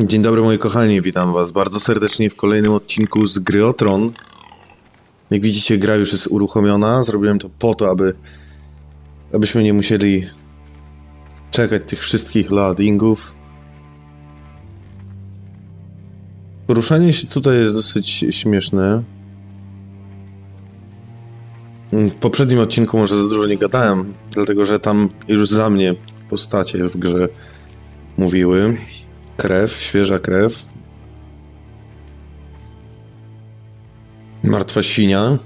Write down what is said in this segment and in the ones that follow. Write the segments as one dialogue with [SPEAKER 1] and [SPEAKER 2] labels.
[SPEAKER 1] Dzień dobry moi kochani, witam was bardzo serdecznie w kolejnym odcinku z gry o Tron. Jak widzicie, gra już jest uruchomiona, zrobiłem to po to, abyśmy nie musieli czekać tych wszystkich loadingów. Poruszanie się tutaj jest dosyć śmieszne. W poprzednim odcinku może za dużo nie gadałem, dlatego że tam już za mnie postacie w grze mówiły. Krew, świeża krew. Martwa świnia.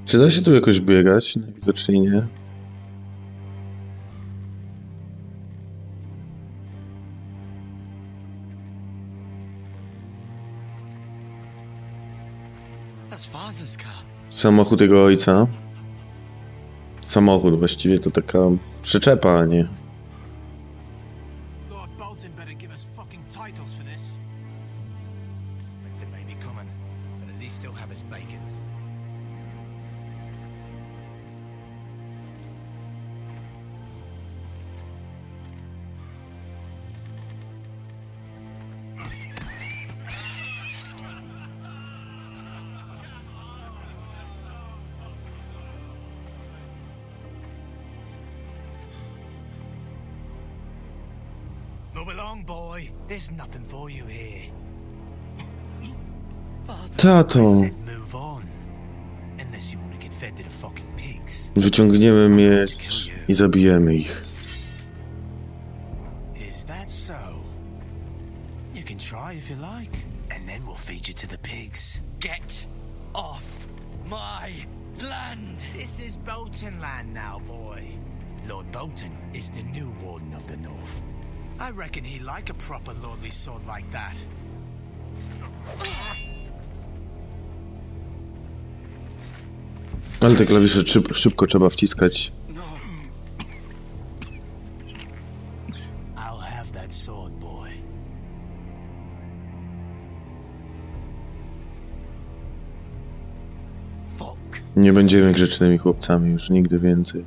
[SPEAKER 1] Czy da się tu jakoś biegać? Najwidoczniej nie. Samochód jego ojca. Samochód właściwie to taka przyczepa, a nie. Tato, wyciągniemy miecz i zabijemy ich.
[SPEAKER 2] Lord Bolton is the new Warden of the North. I reckon he like a proper lordly sword like that.
[SPEAKER 1] Ale te klawisze szybko trzeba wciskać.
[SPEAKER 2] I'll have that sword, boy. Fuck.
[SPEAKER 1] Nie będziemy grzecznymi chłopcami już nigdy więcej.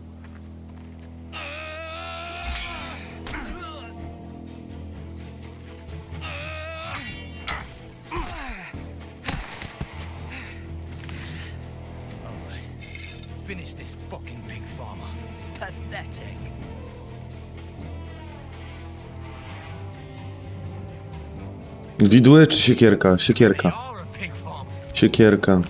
[SPEAKER 2] Finish this fucking pig farmer. Pathetic.
[SPEAKER 1] Widły czy siekierka? Siekierka.
[SPEAKER 2] They are a pig farm.
[SPEAKER 1] Siekierka.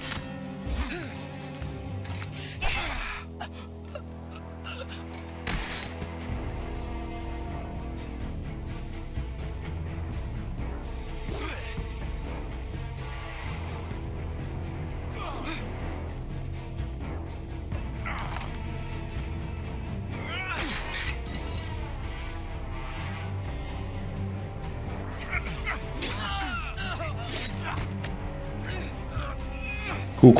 [SPEAKER 1] Ku.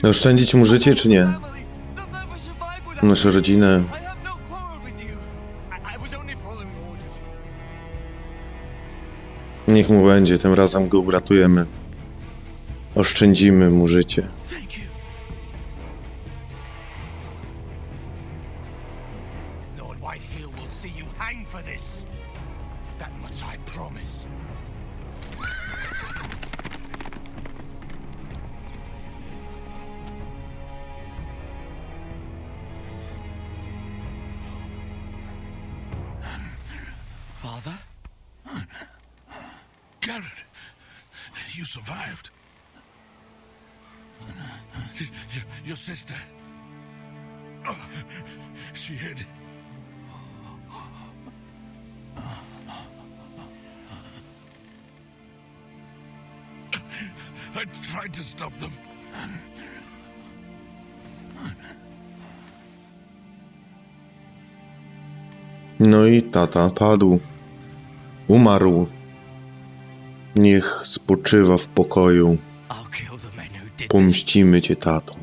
[SPEAKER 1] Oszczędzić mu życie, czy nie? Nasze rodziny. Niech mu będzie, tym razem go uratujemy. Oszczędzimy mu życie.
[SPEAKER 2] Lord Whitehill will see you hang for this. That much I promise.
[SPEAKER 3] Father? Garrett, you survived. Your sister. Oh, she hid. I tried to stop them.
[SPEAKER 1] No i tata padł. Umarł. Niech spoczywa w pokoju.
[SPEAKER 2] I'll kill the men who did this.
[SPEAKER 1] Pomścimy cię, tato.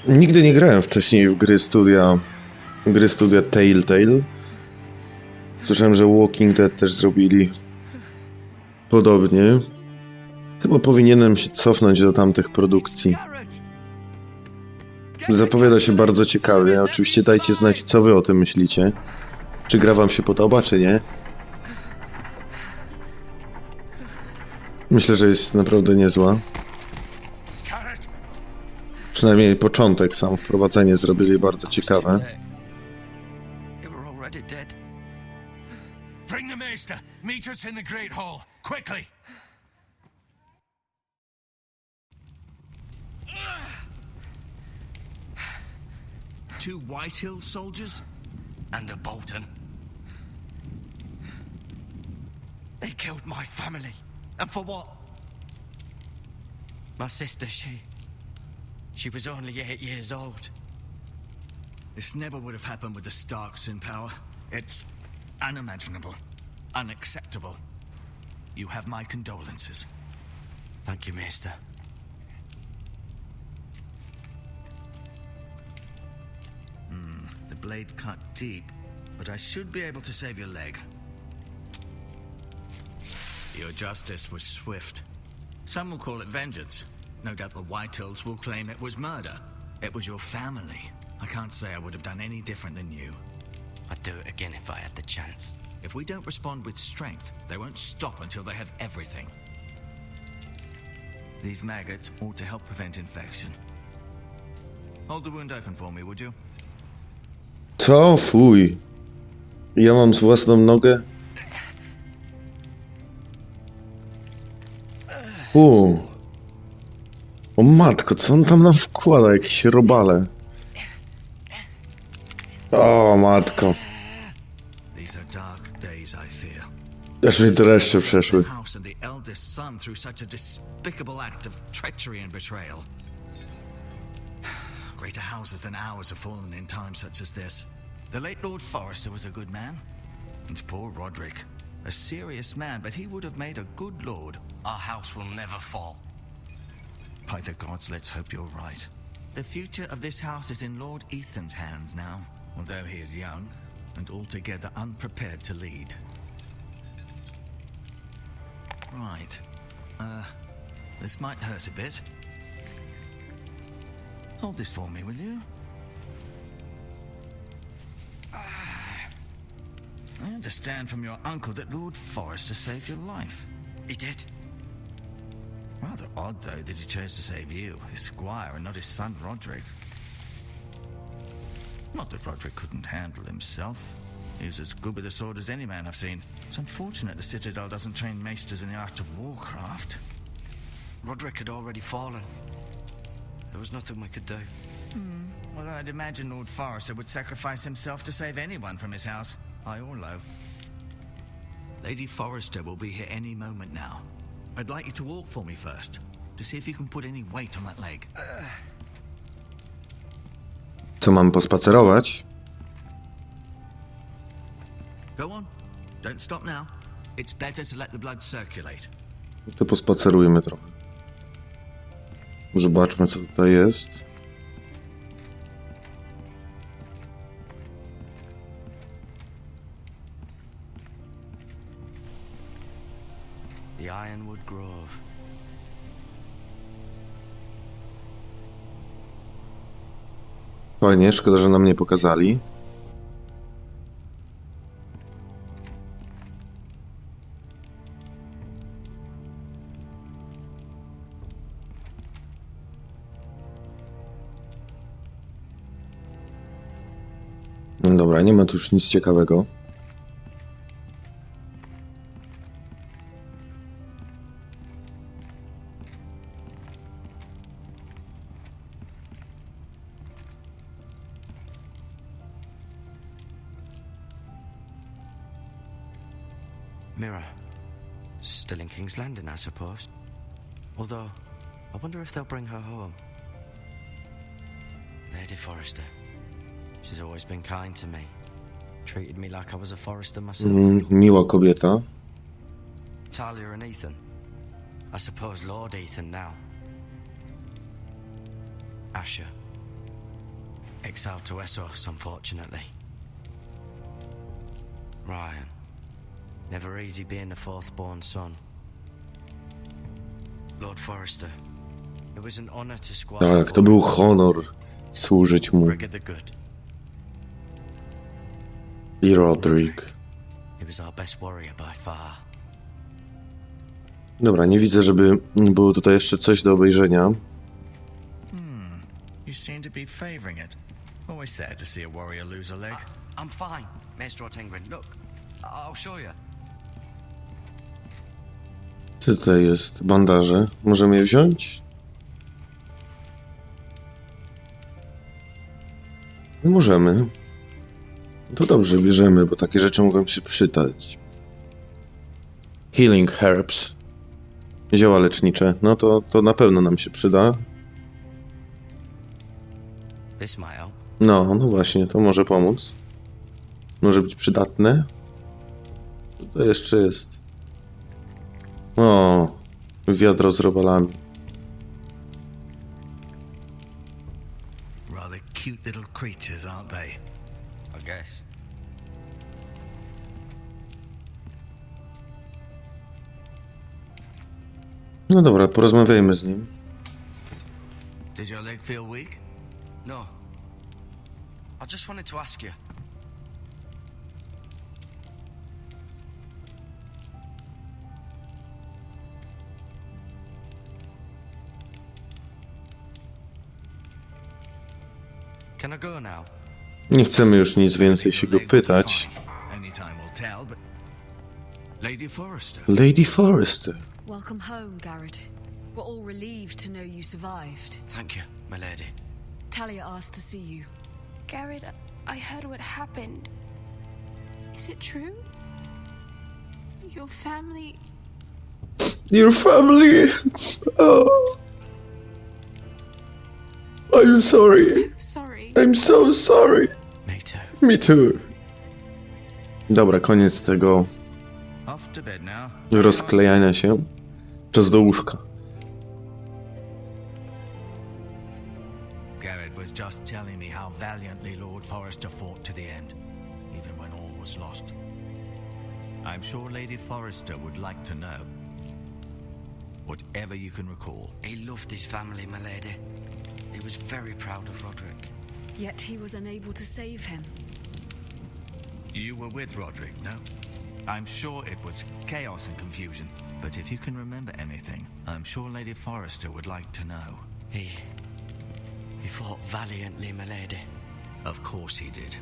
[SPEAKER 1] Nigdy nie grałem wcześniej w gry studia Telltale. Słyszałem, że Walking Dead też zrobili podobnie. Chyba powinienem się cofnąć do tamtych produkcji. Zapowiada się bardzo ciekawie. Oczywiście dajcie znać, co wy o tym myślicie. Czy gra wam się podoba, czy nie? Myślę, że jest naprawdę niezła. Przynajmniej początek, sam wprowadzenie zrobili bardzo ciekawe.
[SPEAKER 2] Bring the maester. Meet us in the great hall, quickly.
[SPEAKER 4] Two White Hill soldiers?
[SPEAKER 2] And a Bolton. They killed my family. And for what? My sister, she was only 8 years old.
[SPEAKER 4] This never would have happened with the Starks in power. It's unimaginable. Unacceptable. You have my condolences.
[SPEAKER 2] Thank you, maester.
[SPEAKER 4] The blade cut deep, but I should be able to save your leg. Your justice was swift. Some will call it vengeance. No doubt the Whitehills will claim it was murder. It was your family. I can't say I would have done any different than you.
[SPEAKER 2] I'd do it again if I had the chance.
[SPEAKER 4] If we don't respond with strength, they won't stop until they have everything. These maggots ought to help prevent infection. Hold the wound open for me, would you?
[SPEAKER 1] Co? Fuj. Ja mam z własną nogę? O matko, co on tam nam wkłada? Jakieś robale. O matko.
[SPEAKER 4] These are dark days, I fear.
[SPEAKER 1] Aż mi dreszcze przeszły.
[SPEAKER 4] House and the eldest son through such a despicable act of treachery and betrayal. Greater houses than ours have fallen in times such as this. The late Lord Forrester was a good man. And poor Roderick. A serious man, but he would have made a good lord.
[SPEAKER 2] Our house will never fall.
[SPEAKER 4] By the gods, let's hope you're right. The future of this house is in Lord Ethan's hands now, although he is young and altogether unprepared to lead. Right. This might hurt a bit. Hold this for me, will you? I understand from your uncle that Lord Forrester saved your life.
[SPEAKER 2] He did.
[SPEAKER 4] Rather odd, though, that he chose to save you, his squire, and not his son Roderick. Not that Roderick couldn't handle himself. He was as good with a sword as any man I've seen. It's unfortunate the Citadel doesn't train maesters in the art of warcraft.
[SPEAKER 2] Roderick had already fallen. There was nothing we could do.
[SPEAKER 4] Well, I'd imagine Lord Forrester would sacrifice himself to save anyone from his house, high or low. Lady Forrester will be here any moment now. I'd like you to walk for me first, to see if you can put any weight on that leg.
[SPEAKER 1] Co, mam pospacerować?
[SPEAKER 4] Go on. Don't stop now. It's better to let the blood circulate.
[SPEAKER 1] To pospacerujmy trochę. Zobaczmy, co tutaj jest.
[SPEAKER 2] The Ironwood Grove.
[SPEAKER 1] Fajnie, szkoda, że nam nie pokazali. No dobra, nie ma tu już nic ciekawego.
[SPEAKER 5] Mirror. Still in King's Landing, I suppose. Although, I wonder if they'll bring her home. Lady Forrester. She's always been kind to me. Treated me like I was a Forrester myself.
[SPEAKER 1] Miła kobieta.
[SPEAKER 5] Talia and Ethan. I suppose Lord Ethan now. Asher. Exiled to Essos, unfortunately. Ryan. Never easy being the fourth-born son. Lord Forrester. It was an honor to squire.
[SPEAKER 1] Tak, to był honor służyć mu.
[SPEAKER 5] Brigad the Good.
[SPEAKER 1] I Roderick.
[SPEAKER 5] He was our best warrior by far.
[SPEAKER 1] Dobra, nie widzę, żeby było tutaj jeszcze coś do obejrzenia.
[SPEAKER 4] You seem to be favoring it. Always sad to see a warrior lose a leg.
[SPEAKER 5] I'm fine, Maestro Tengrin. Look, I'll show you.
[SPEAKER 1] Tutaj jest bandaże. Możemy je wziąć? Możemy. To dobrze, bierzemy, bo takie rzeczy mogą się przydać. Healing herbs. Zioła lecznicze. No to na pewno nam się przyda.
[SPEAKER 5] This might help.
[SPEAKER 1] No właśnie, to może pomóc. Może być przydatne. Co to jeszcze jest? O, wiadro z robalami.
[SPEAKER 4] Rather cute little creatures, aren't they?
[SPEAKER 5] I guess.
[SPEAKER 1] No dobra, porozmawiajmy z nim.
[SPEAKER 4] Did your leg feel weak?
[SPEAKER 5] No. I just wanted to ask you. Can I go now?
[SPEAKER 1] Nie chcemy już nic więcej się go pytać.
[SPEAKER 4] Only time will tell, but Lady Forrester.
[SPEAKER 1] Lady Forrester.
[SPEAKER 6] Welcome home, Garrett. We're all relieved to know you survived.
[SPEAKER 5] Thank you, my lady.
[SPEAKER 6] Talia asked to see you.
[SPEAKER 7] Garrett, I heard what happened. Is it true? Your family...
[SPEAKER 1] Your family. Oh. I'm sorry.
[SPEAKER 7] Sorry.
[SPEAKER 1] I'm so sorry.
[SPEAKER 5] Me too.
[SPEAKER 1] Me too. Dobra, koniec tego
[SPEAKER 4] Off to bed now.
[SPEAKER 1] rozklejania się. Czas do łóżka.
[SPEAKER 4] Garrett was just telling me how valiantly Lord Forrester fought to the end, even when all was lost. I'm sure Lady Forrester would like to know. Whatever you can recall.
[SPEAKER 5] He loved his family, my lady. He was very proud of Roderick.
[SPEAKER 6] Yet he was unable to save him.
[SPEAKER 4] You were with Roderick, no? I'm sure it was chaos and confusion, but if you can remember anything, I'm sure Lady Forrester would like to know.
[SPEAKER 5] He fought valiantly, my lady.
[SPEAKER 4] Of course he did.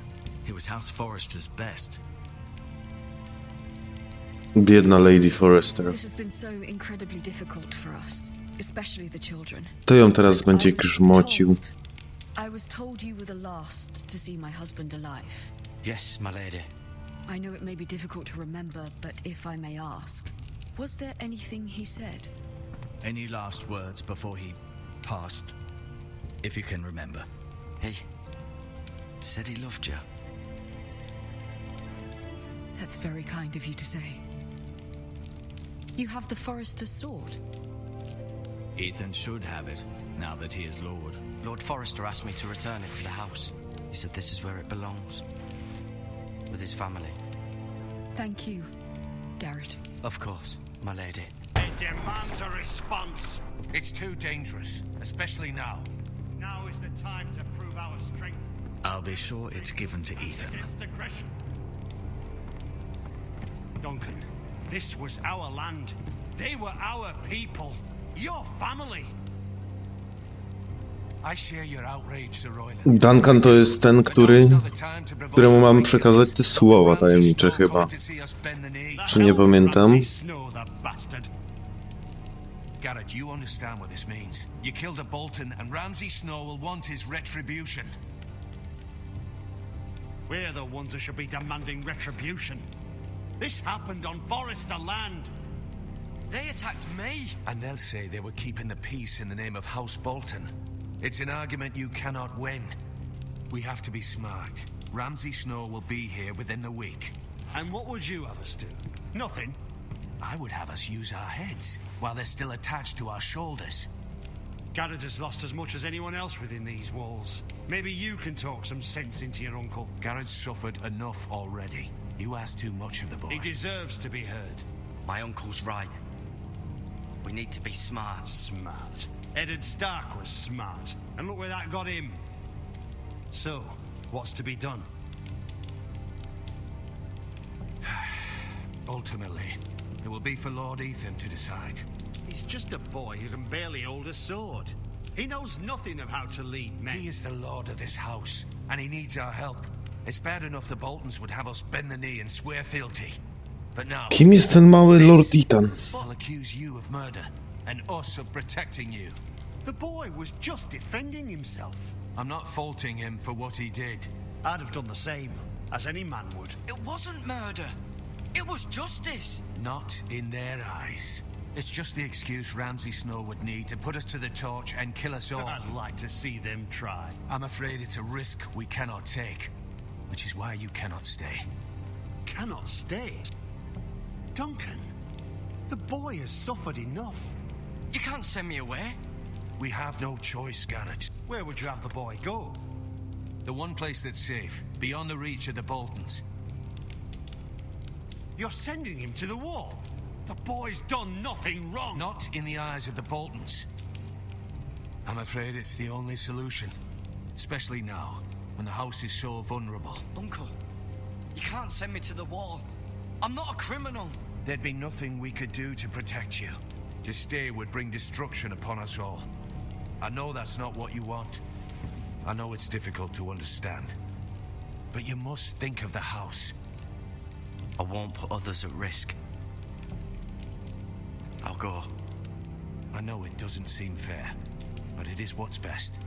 [SPEAKER 4] He was House Forrester's best.
[SPEAKER 1] Biedna Lady Forrester.
[SPEAKER 6] This has been so incredibly difficult for us, especially the children.
[SPEAKER 1] To ją teraz
[SPEAKER 6] I
[SPEAKER 1] będzie
[SPEAKER 6] was
[SPEAKER 1] grzmocił.
[SPEAKER 6] I was told you were the last to see my husband alive.
[SPEAKER 5] Yes, my lady.
[SPEAKER 6] I know it may be difficult to remember, but if I may ask, was there anything he said?
[SPEAKER 4] Any last words before he passed? If you can remember.
[SPEAKER 5] He said he loved you.
[SPEAKER 6] That's very kind of you to say. You have the Forrester's sword.
[SPEAKER 4] Ethan should have it, now that he is Lord.
[SPEAKER 5] Lord Forrester asked me to return it to the house. He said this is where it belongs. With his family.
[SPEAKER 6] Thank you, Garrett.
[SPEAKER 5] Of course, my lady.
[SPEAKER 2] It demands a response. It's too dangerous, especially now. Now is the time to prove our strength
[SPEAKER 4] I'll be sure it's given to Ethan.
[SPEAKER 2] against aggression. Duncan, this was our land. They were our people. Your family. I share your outrage, Sir Royland.
[SPEAKER 1] Duncan to jest ten, któremu mam przekazać te słowa tajemnicze chyba. Czy nie pamiętam?
[SPEAKER 2] Garrett, you understand what this means. You killed a Bolton and Ramsay Snow will want his retribution. We're the ones that should be demanding retribution. This happened on Forester land.
[SPEAKER 5] They attacked me!
[SPEAKER 8] And they'll say they were keeping the peace in the name of House Bolton. It's an argument you cannot win. We have to be smart. Ramsay Snow will be here within the week.
[SPEAKER 2] And what would you have us do? Nothing.
[SPEAKER 8] I would have us use our heads while they're still attached to our shoulders.
[SPEAKER 2] Garrett has lost as much as anyone else within these walls. Maybe you can talk some sense into your uncle.
[SPEAKER 8] Garrett's suffered enough already. You ask too much of the boy.
[SPEAKER 2] He deserves to be heard.
[SPEAKER 5] My uncle's right. We need to be smart.
[SPEAKER 2] Smart. Eddard Stark was smart. And look where that got him. So, what's to be done?
[SPEAKER 8] Ultimately, it will be for Lord Ethan to decide.
[SPEAKER 2] He's just a boy who can barely hold a sword. He knows nothing of how to lead men.
[SPEAKER 8] He is the lord of this house, and he needs our help. It's bad enough the Boltons would have us bend the knee and swear fealty. But now...
[SPEAKER 1] Kim jest ten mały Lord Ethan?
[SPEAKER 8] I'll accuse you of murder, and us of protecting you.
[SPEAKER 2] The boy was just defending himself.
[SPEAKER 8] I'm not faulting him for what he did.
[SPEAKER 2] I'd have done the same, as any man would.
[SPEAKER 5] It wasn't murder. It was justice.
[SPEAKER 8] Not in their eyes. It's just the excuse Ramsay Snow would need to put us to the torch and kill us all.
[SPEAKER 2] I'd like to see them try.
[SPEAKER 8] I'm afraid it's a risk we cannot take, which is why you cannot stay.
[SPEAKER 2] Cannot stay? Duncan, the boy has suffered enough.
[SPEAKER 5] You can't send me away.
[SPEAKER 8] We have no choice, Garrett.
[SPEAKER 2] Where would you have the boy go?
[SPEAKER 8] The one place that's safe, beyond the reach of the Boltons.
[SPEAKER 2] You're sending him to the wall. The boy's done nothing wrong.
[SPEAKER 8] Not in the eyes of the Boltons. I'm afraid it's the only solution. Especially now, when the house is so vulnerable.
[SPEAKER 5] Uncle, you can't send me to the wall. I'm not a criminal.
[SPEAKER 8] There'd be nothing we could do to protect you. To stay would bring destruction upon us all. I know that's not what you want. I know it's difficult to understand. But you must think of the house.
[SPEAKER 5] I won't put others at risk. I'll go.
[SPEAKER 8] I know it doesn't seem fair, but it is what's best.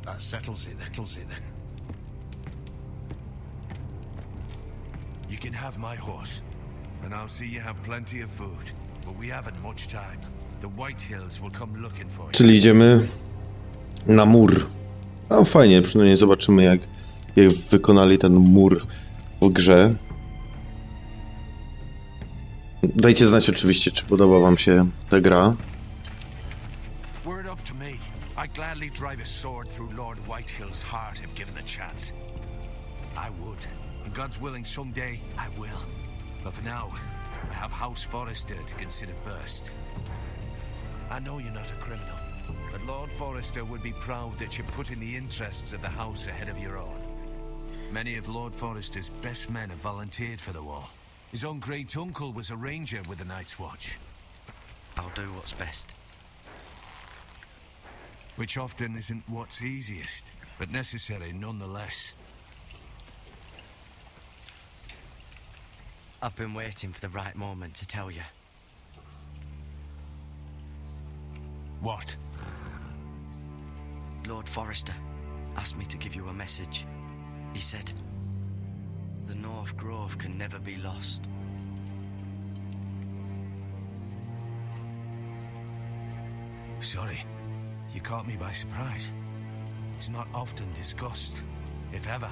[SPEAKER 2] That settles it then.
[SPEAKER 8] You can have my horse, and I'll see you have plenty of food. But we haven't much time. The White Hills will come looking for you.
[SPEAKER 1] Czyli idziemy na mur. A fajnie, przynajmniej zobaczymy jak wykonali ten mur w grze. Dajcie znać oczywiście, czy podoba wam się ta gra.
[SPEAKER 8] Were it up to me, I'd gladly drive a sword through Lord Whitehill's heart if given a chance. I would. And God's willing someday I will. But for now, I have House Forrester to consider first. I know you're not a criminal, but Lord Forrester would be proud that you're putting the interests of the house ahead of your own. Many of Lord Forrester's best men have volunteered for the war. His own great uncle was a ranger with the Night's Watch.
[SPEAKER 5] I'll do what's best.
[SPEAKER 8] Which often isn't what's easiest, but necessary nonetheless.
[SPEAKER 5] I've been waiting for the right moment to tell you.
[SPEAKER 8] What?
[SPEAKER 5] Lord Forrester asked me to give you a message. He said, the North Grove can never be lost.
[SPEAKER 8] Sorry, you caught me by surprise. It's not often discussed, if ever.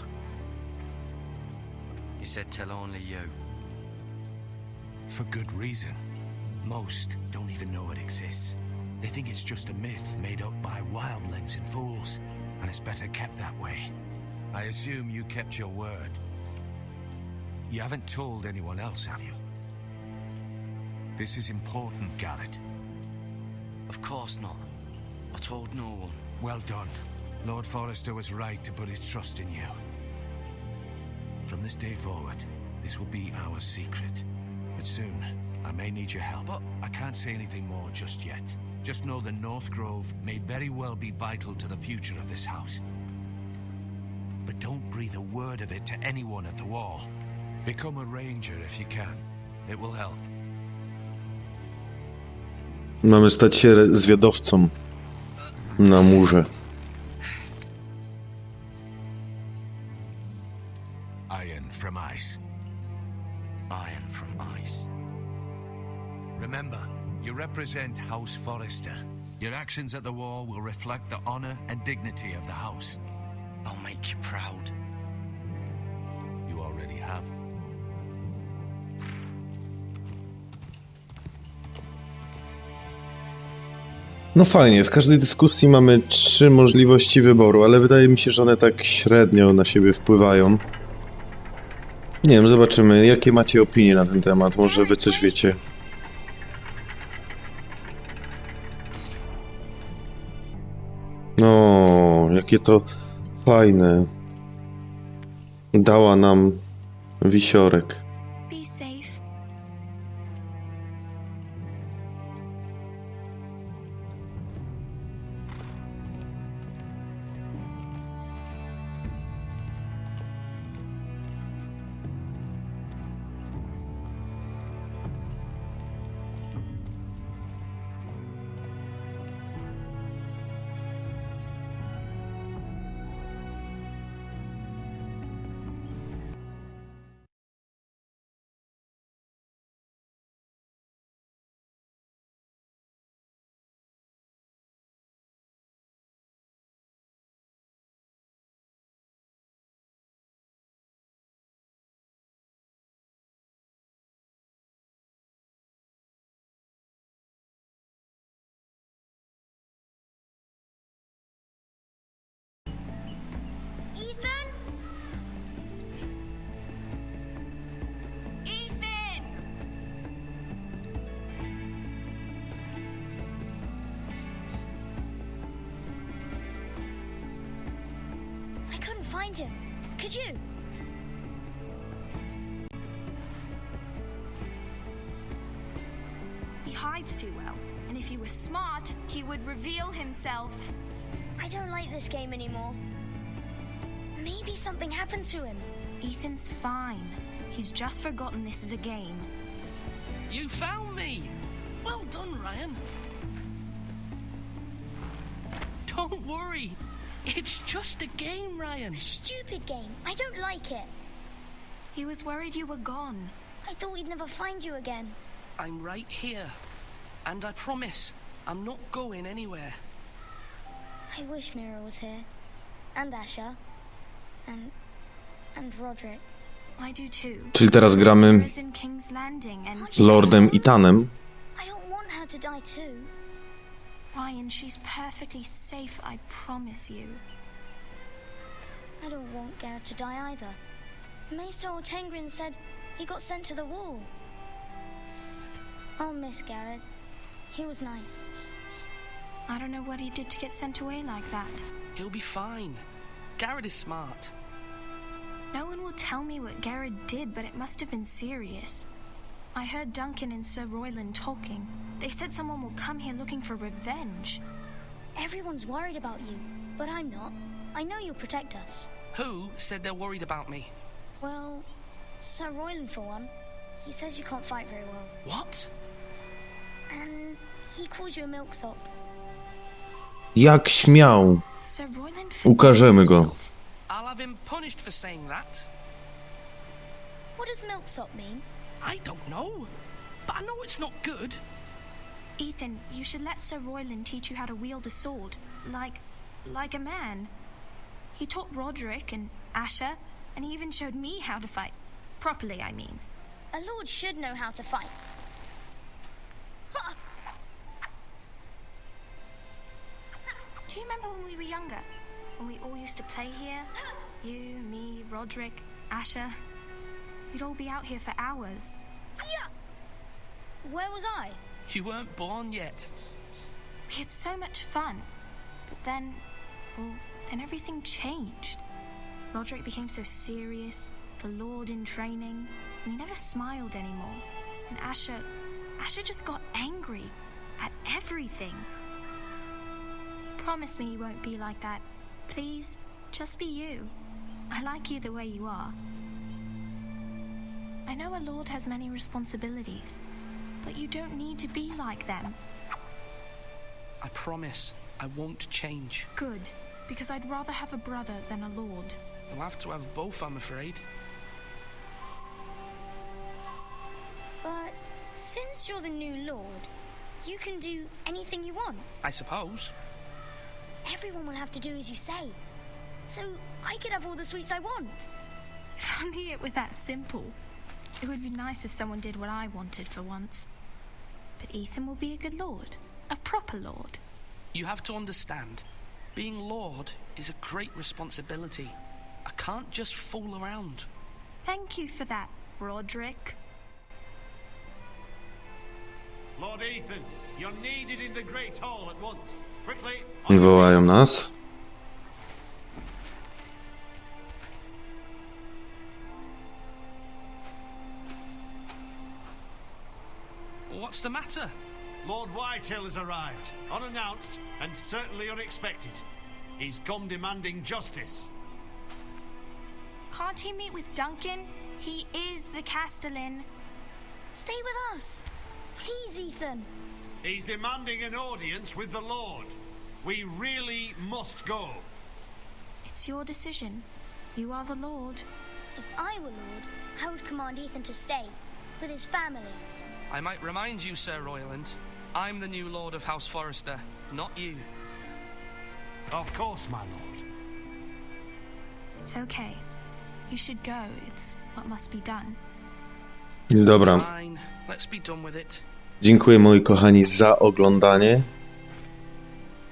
[SPEAKER 5] He said tell only you.
[SPEAKER 8] For good reason. Most don't even know it exists. They think it's just a myth made up by wildlings and fools, and it's better kept that way. I assume you kept your word. You haven't told anyone else, have you? This is important, Garrett.
[SPEAKER 5] Of course not. I told no one.
[SPEAKER 8] Well done. Lord Forrester was right to put his trust in you. From this day forward, this will be our secret. But soon, I may need your help. But I can't say anything more just yet. Just know the North Grove may very well be vital to the future of this house. But don't breathe a word of it to anyone at the wall. Become a ranger if you can. It will help.
[SPEAKER 1] Mamy stać się zwiadowcą na murze.
[SPEAKER 8] from ice.
[SPEAKER 5] Iron from ice.
[SPEAKER 8] Remember, you represent House Forrester. Your actions at the war will reflect the honor and dignity of the house.
[SPEAKER 5] I'll make you proud.
[SPEAKER 8] You already have.
[SPEAKER 1] No fajnie, w każdej dyskusji mamy 3 możliwości wyboru, ale wydaje mi się, że one tak średnio na siebie wpływają. Nie wiem, zobaczymy, jakie macie opinie na ten temat, może wy coś wiecie. No, jakie to fajne. Dała nam wisiorek.
[SPEAKER 7] Be safe.
[SPEAKER 9] Ethan? Ethan! I couldn't find him. Could you?
[SPEAKER 7] He hides too well, and if he was smart, he would reveal himself.
[SPEAKER 9] I don't like this game anymore. Maybe something happened to him.
[SPEAKER 7] Ethan's fine. He's just forgotten this is a game.
[SPEAKER 3] You found me! Well done, Ryan. Don't worry. It's just a game, Ryan.
[SPEAKER 9] Stupid game. I don't like it.
[SPEAKER 7] He was worried you were gone.
[SPEAKER 9] I thought we'd never find you again.
[SPEAKER 3] I'm right here. And I promise, I'm not going anywhere.
[SPEAKER 9] I wish Mira was here. And Asha. And Roderick.
[SPEAKER 7] I do too.
[SPEAKER 1] Czyli teraz gramy
[SPEAKER 7] Mira's in King's Landing and
[SPEAKER 1] Lordem Itanem.
[SPEAKER 9] I don't want her to die too.
[SPEAKER 7] Ryan, she's perfectly safe, I promise you.
[SPEAKER 9] I don't want Garrett to die either. Maester Ortengrin said he got sent to the wall. I'll miss Garrett. He was nice.
[SPEAKER 7] I don't know what he did to get sent away like that.
[SPEAKER 3] He'll be fine. Garrett is smart.
[SPEAKER 7] No one will tell me what Garrett did, but it must have been serious. I heard Duncan and Sir Royland talking. They said someone will come here looking for revenge.
[SPEAKER 9] Everyone's worried about you, but I'm not. I know you'll protect us.
[SPEAKER 3] Who said they're worried about me?
[SPEAKER 9] Well, Sir Royland for one. He says you can't fight very well.
[SPEAKER 3] What?
[SPEAKER 9] And he calls you a milksop.
[SPEAKER 1] Jak śmiał.
[SPEAKER 7] Sir Royland
[SPEAKER 1] Ukażemy go.
[SPEAKER 7] himself.
[SPEAKER 3] I'll have him punished for saying that.
[SPEAKER 9] What does milksop mean?
[SPEAKER 3] I don't know. But I know it's not good.
[SPEAKER 7] Ethan, you should let Sir Royland teach you how to wield a sword. Like a man. He taught Roderick and Asha, and he even showed me how to fight. Properly, I mean.
[SPEAKER 9] A lord should know how to fight.
[SPEAKER 7] Do you remember when we were younger? When we all used to play here? You, me, Roderick, Asha. We'd all be out here for hours.
[SPEAKER 9] Yeah. Where was I?
[SPEAKER 3] You weren't born yet.
[SPEAKER 7] We had so much fun. But then everything changed. Roderick became so serious, the Lord in training, and he never smiled anymore. And Asha just got angry at everything. Promise me you won't be like that. Please, just be you. I like you the way you are. I know a lord has many responsibilities, but you don't need to be like them.
[SPEAKER 3] I promise I won't change.
[SPEAKER 7] Good, because I'd rather have a brother than a lord.
[SPEAKER 3] You'll have to have both, I'm afraid.
[SPEAKER 9] Since you're the new lord, you can do anything you want.
[SPEAKER 3] I suppose.
[SPEAKER 9] Everyone will have to do as you say. So I could have all the sweets I want.
[SPEAKER 7] If only it were that simple. It would be nice if someone did what I wanted for once. But Ethan will be a good lord. A proper lord.
[SPEAKER 3] You have to understand, being Lord is a great responsibility. I can't just fool around.
[SPEAKER 7] Thank you for that, Roderick.
[SPEAKER 2] Lord Ethan, you're needed in the Great Hall at once. Quickly.
[SPEAKER 1] Wołają nas.
[SPEAKER 3] What's the matter?
[SPEAKER 2] Lord Whitehill has arrived, unannounced and certainly unexpected. He's come demanding justice.
[SPEAKER 7] Can't he meet with Duncan? He is the Castellan.
[SPEAKER 9] Stay with us. Please, Ethan.
[SPEAKER 2] He's demanding an audience with the Lord. We really must go.
[SPEAKER 7] It's your decision. You are the Lord.
[SPEAKER 9] If I were lord, I would command Ethan to stay with his family.
[SPEAKER 3] I might remind you, Sir Royland, I'm the new Lord of House Forrester, not you.
[SPEAKER 2] Of course, my lord.
[SPEAKER 7] It's okay. You should go. It's what must be done.
[SPEAKER 1] Dobra.
[SPEAKER 3] Fine, let's be done with it.
[SPEAKER 1] Dziękuję, moi kochani, za oglądanie.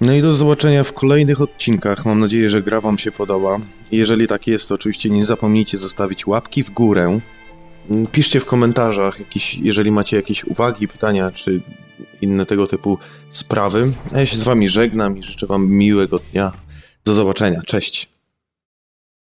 [SPEAKER 1] No i do zobaczenia w kolejnych odcinkach. Mam nadzieję, że gra wam się podoba. Jeżeli tak jest, to oczywiście nie zapomnijcie zostawić łapki w górę. Piszcie w komentarzach, jeżeli macie jakieś uwagi, pytania, czy inne tego typu sprawy. A ja się z wami żegnam i życzę wam miłego dnia. Do zobaczenia. Cześć.